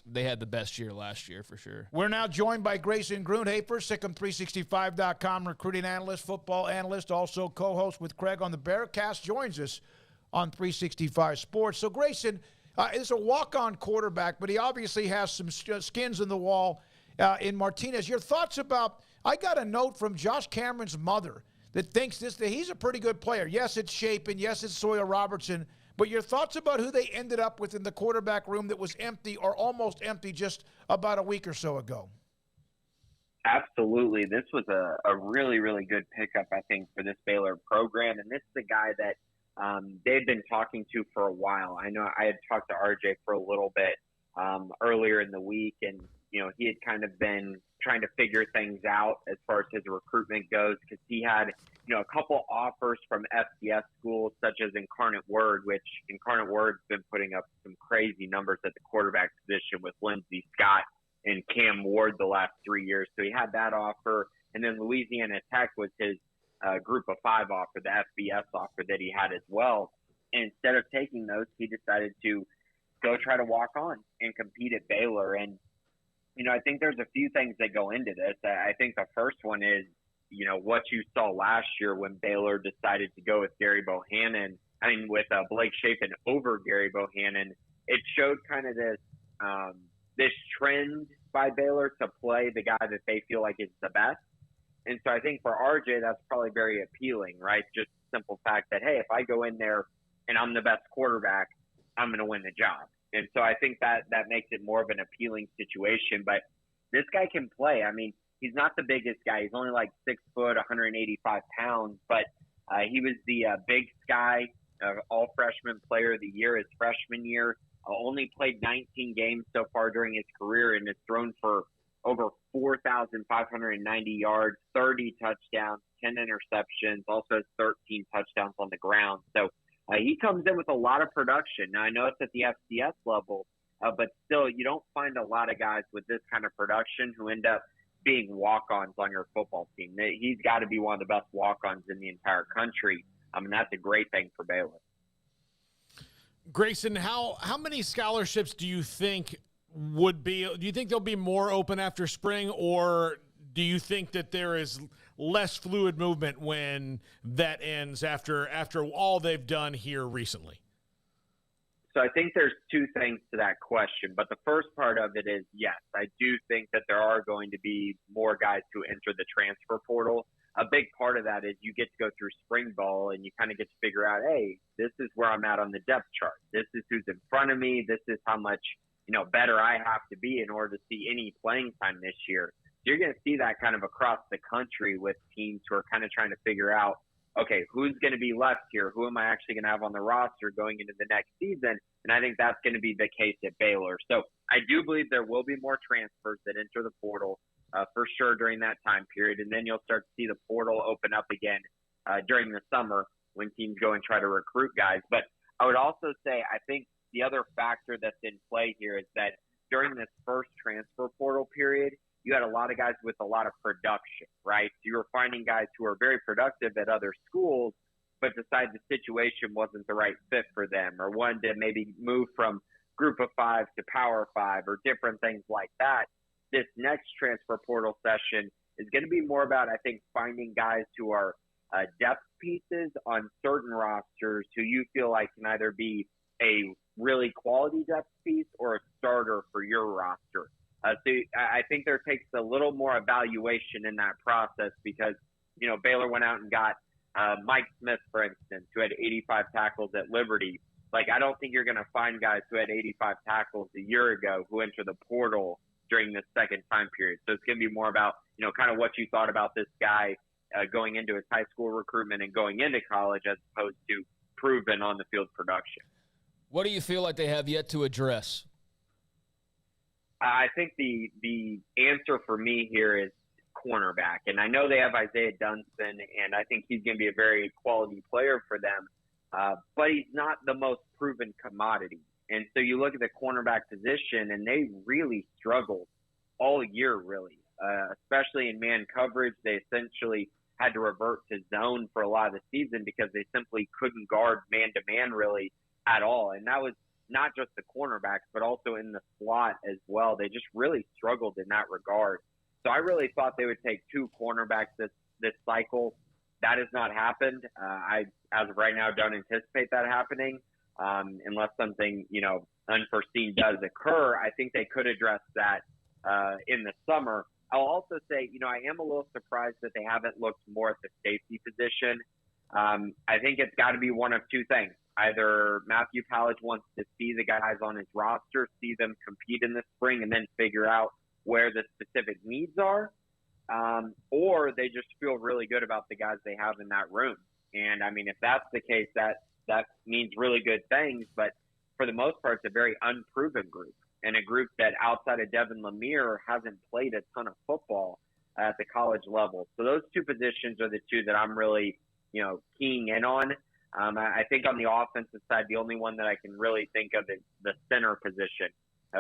they had the best year last year for sure. We're now joined by Grayson Grundhoefer, SicEm365.com recruiting analyst, football analyst, also co-host with Craig on the Bearcast, joins us on 365 Sports. So Grayson is a walk-on quarterback, but he obviously has some skins in the wall in Martinez. Your thoughts about, I got a note from Josh Cameron's mother that thinks that he's a pretty good player. Yes, it's Shapen. Yes, it's Sawyer Robertson. But your thoughts about who they ended up with in the quarterback room that was empty or almost empty just about a week or so ago? Absolutely. This was a really, really good pickup, I think, for this Baylor program. And this is a guy that they'd been talking to for a while. I know I had talked to RJ for a little bit earlier in the week, and, you know, he had kind of been trying to figure things out as far as his recruitment goes, because he had, you know, a couple offers from FCS schools such as Incarnate Word, which Incarnate Word's been putting up some crazy numbers at the quarterback position with Lindsey Scott and Cam Ward the last 3 years. So he had that offer. And then Louisiana Tech was his group of 5 offer, the FBS offer that he had as well. And instead of taking those, he decided to go try to walk on and compete at Baylor. And, you know, I think there's a few things that go into this. I think the first one is, you know, what you saw last year when Baylor decided to go with with Blake Shapen over Gary Bohannon. It showed kind of this trend by Baylor to play the guy that they feel like is the best. And so I think for RJ, that's probably very appealing, right? Just the simple fact that, hey, if I go in there and I'm the best quarterback, I'm going to win the job. And so I think that makes it more of an appealing situation. But this guy can play. I mean, he's not the biggest guy. He's only like 6 foot, 185 pounds. But he was the Big Sky All-Freshman Player of the Year his freshman year. Only played 19 games so far during his career, and has thrown for over 4,590 yards, 30 touchdowns, 10 interceptions, also has 13 touchdowns on the ground. So he comes in with a lot of production. Now, I know it's at the FCS level, but still, you don't find a lot of guys with this kind of production who end up being walk-ons on your football team. He's got to be one of the best walk-ons in the entire country. I mean, that's a great thing for Baylor. Grayson, how many scholarships do you think do you think there'll be more open after spring, or do you think that there is less fluid movement when that ends after all they've done here recently? So I think there's two things to that question, but the first part of it is, yes, I do think that there are going to be more guys who enter the transfer portal. A big part of that is you get to go through spring ball and you kind of get to figure out, hey, this is where I'm at on the depth chart. This is who's in front of me. This is how much, better I have to be in order to see any playing time this year. So you're going to see that kind of across the country with teams who are kind of trying to figure out, okay, who's going to be left here? Who am I actually going to have on the roster going into the next season? And I think that's going to be the case at Baylor. So I do believe there will be more transfers that enter the portal for sure during that time period. And then you'll start to see the portal open up again during the summer when teams go and try to recruit guys. But I would also say I think the other factor that's in play here is that during this first transfer portal period, you had a lot of guys with a lot of production, right? So you were finding guys who are very productive at other schools, but decide the situation wasn't the right fit for them, or wanted to maybe move from group of 5 to power 5 or different things like that. This next transfer portal session is going to be more about, I think, finding guys who are depth pieces on certain rosters who you feel like can either be a really quality depth piece or a starter for your roster. So I think there takes a little more evaluation in that process because, Baylor went out and got Mike Smith, for instance, who had 85 tackles at Liberty. Like, I don't think you're going to find guys who had 85 tackles a year ago who enter the portal during this second time period. So it's going to be more about, kind of what you thought about this guy going into his high school recruitment and going into college as opposed to proven on the field production. What do you feel like they have yet to address? I think the answer for me here is cornerback. And I know they have Isaiah Dunston, and I think he's going to be a very quality player for them. But he's not the most proven commodity. And so you look at the cornerback position, and they really struggled all year, really, especially in man coverage. They essentially had to revert to zone for a lot of the season because they simply couldn't guard man-to-man really at all. And that was not just the cornerbacks, but also in the slot as well. They just really struggled in that regard. So I really thought they would take 2 cornerbacks this cycle. That has not happened. I, as of right now, don't anticipate that happening unless something, unforeseen does occur. I think they could address that in the summer. I'll also say, I am a little surprised that they haven't looked more at the safety position. I think it's got to be one of 2 things. Either Matthew Pallage wants to see the guys on his roster, see them compete in the spring, and then figure out where the specific needs are, or they just feel really good about the guys they have in that room. And, if that's the case, that means really good things. But for the most part, it's a very unproven group, and a group that outside of Devin Lemire hasn't played a ton of football at the college level. So those 2 positions are the 2 that I'm really, keying in on. I think on the offensive side, the only one that I can really think of is the center position,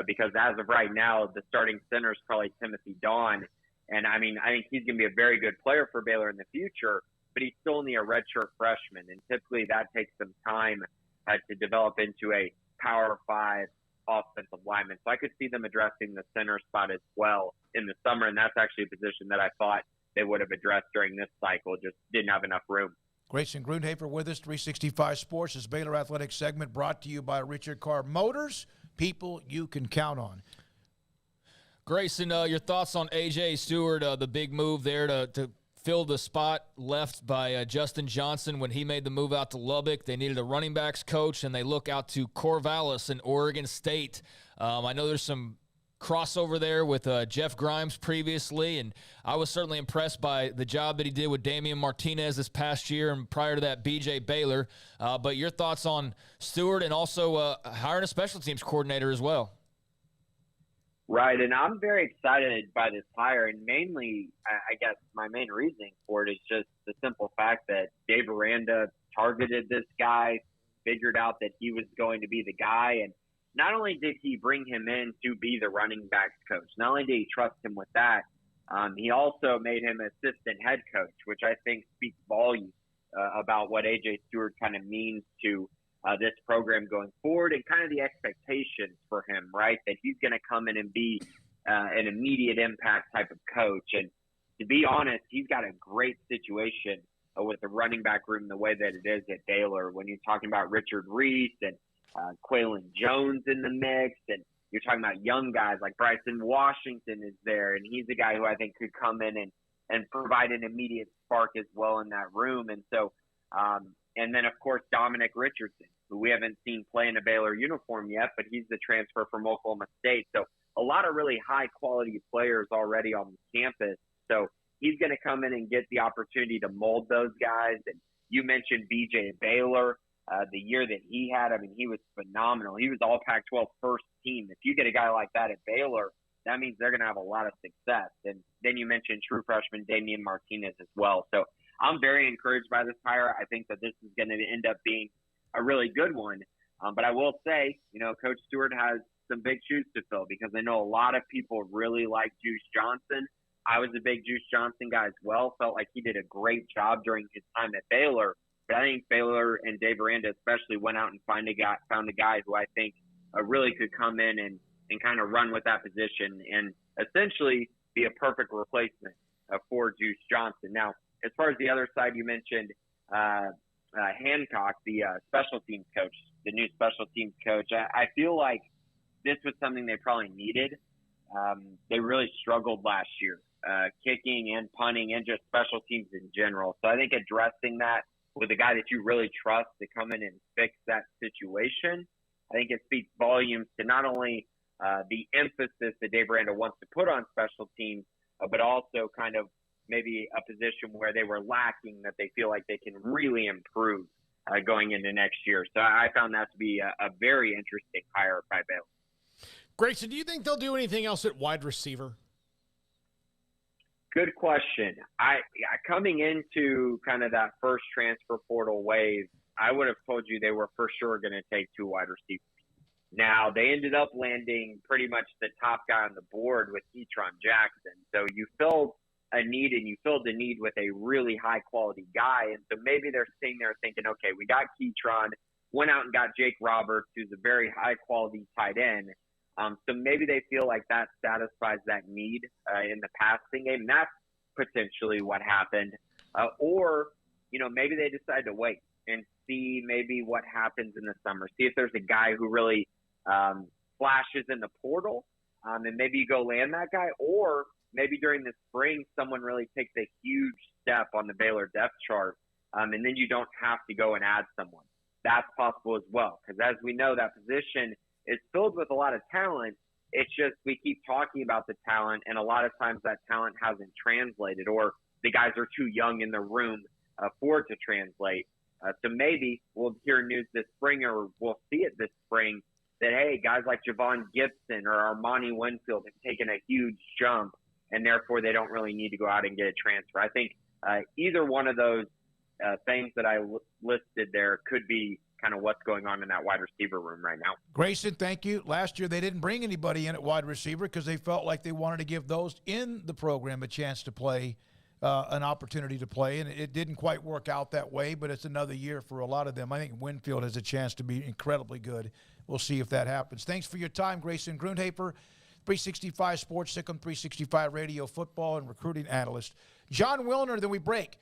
because as of right now, the starting center is probably Timothy Dawn. And I think he's going to be a very good player for Baylor in the future, but he's still only a redshirt freshman. And typically that takes some time to develop into a Power 5 offensive lineman. So I could see them addressing the center spot as well in the summer. And that's actually a position that I thought they would have addressed during this cycle, just didn't have enough room. Grayson Grundhoefer with us, 365 Sports. This Baylor Athletics segment brought to you by Richard Carr Motors, people you can count on. Grayson, your thoughts on A.J. Steward, the big move there to fill the spot left by Justin Johnson when he made the move out to Lubbock. They needed a running backs coach, and they look out to Corvallis in Oregon State. I know there's some crossover there with Jeff Grimes previously, and I was certainly impressed by the job that he did with Damian Martinez this past year, and prior to that, B.J. Baylor. But your thoughts on Steward and also hiring a special teams coordinator as well? Right, and I'm very excited by this hire, and mainly, I guess my main reasoning for it is just the simple fact that Dave Aranda targeted this guy, figured out that he was going to be the guy, and not only did he bring him in to be the running backs coach, not only did he trust him with that, he also made him assistant head coach, which I think speaks volumes about what A.J. Steward kind of means to this program going forward, and kind of the expectations for him, right? That he's going to come in and be an immediate impact type of coach. And to be honest, he's got a great situation with the running back room the way that it is at Baylor. When you're talking about Richard Reese and Quaylen Jones in the mix, and you're talking about young guys like Bryson Washington is there, and he's a guy who I think could come in and provide an immediate spark as well in that room. And so, and then, of course, Dominic Richardson, who we haven't seen play in a Baylor uniform yet, but he's the transfer from Oklahoma State. So a lot of really high-quality players already on the campus. So he's going to come in and get the opportunity to mold those guys. And you mentioned B.J. Baylor. The year that he had, he was phenomenal. He was all Pac-12 first team. If you get a guy like that at Baylor, that means they're going to have a lot of success. And then you mentioned true freshman Damian Martinez as well. So I'm very encouraged by this hire. I think that this is going to end up being a really good one. But I will say, Coach Steward has some big shoes to fill, because I know a lot of people really like Juice Johnson. I was a big Juice Johnson guy as well. Felt like he did a great job during his time at Baylor. But I think Baylor and Dave Aranda especially went out and found a guy who I think really could come in and kind of run with that position and essentially be a perfect replacement for Juice Johnson. Now, as far as the other side, you mentioned Hancock, the special teams coach, the new special teams coach. I feel like this was something they probably needed. They really struggled last year, kicking and punting and just special teams in general. So I think addressing that with a guy that you really trust to come in and fix that situation, I think it speaks volumes to not only the emphasis that Dave Aranda wants to put on special teams, but also kind of maybe a position where they were lacking that they feel like they can really improve going into next year. So I found that to be a very interesting hire by Baylor. Grayson, do you think they'll do anything else at wide receiver? Good question. Coming into kind of that first transfer portal wave, I would have told you they were for sure going to take 2 wide receivers. Now, they ended up landing pretty much the top guy on the board with Ketron Jackson. So you filled a need, and you filled the need with a really high-quality guy. And so maybe they're sitting there thinking, okay, we got Ketron. went out and got Jake Roberts, who's a very high-quality tight end. So maybe they feel like that satisfies that need in the passing game. And that's potentially what happened. Or, maybe they decide to wait and see maybe what happens in the summer. See if there's a guy who really flashes in the portal, and maybe you go land that guy. Or maybe during the spring, someone really takes a huge step on the Baylor depth chart, and then you don't have to go and add someone. That's possible as well, because as we know, that position is filled with a lot of talent. It's just we keep talking about the talent, and a lot of times that talent hasn't translated, or the guys are too young in the room for it to translate. So maybe we'll hear news this spring, or we'll see it this spring, that, hey, guys like Javon Gibson or Armani Winfield have taken a huge jump, and therefore they don't really need to go out and get a transfer. I think either one of those things that I listed there could be kind of what's going on in that wide receiver room right now. Grayson, thank you. Last year they didn't bring anybody in at wide receiver because they felt like they wanted to give those in the program a chance to play, an opportunity to play, and it didn't quite work out that way, but it's another year for a lot of them. I think Winfield has a chance to be incredibly good. We'll see if that happens. Thanks for your time, Grayson Grundhoefer, 365 Sports, SicEm365 Radio Football and Recruiting Analyst. John Wilner, then we break.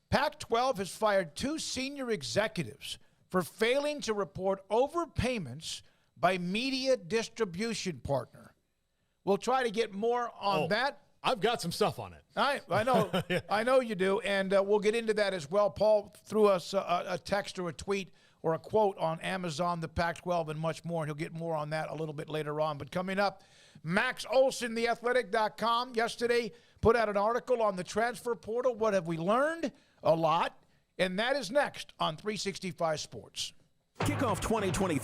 Pac-12 has fired 2 senior executives for failing to report overpayments by media distribution partner. We'll try to get more on that. I've got some stuff on it. I know. Yeah. I know you do, and we'll get into that as well. Paul threw us a text or a tweet or a quote on Amazon, the Pac-12, and much more, and he'll get more on that a little bit later on. But coming up, Max Olson, theathletic.com, yesterday put out an article on the transfer portal. What have we learned? A lot. And that is next on 365 Sports. Kickoff 2023.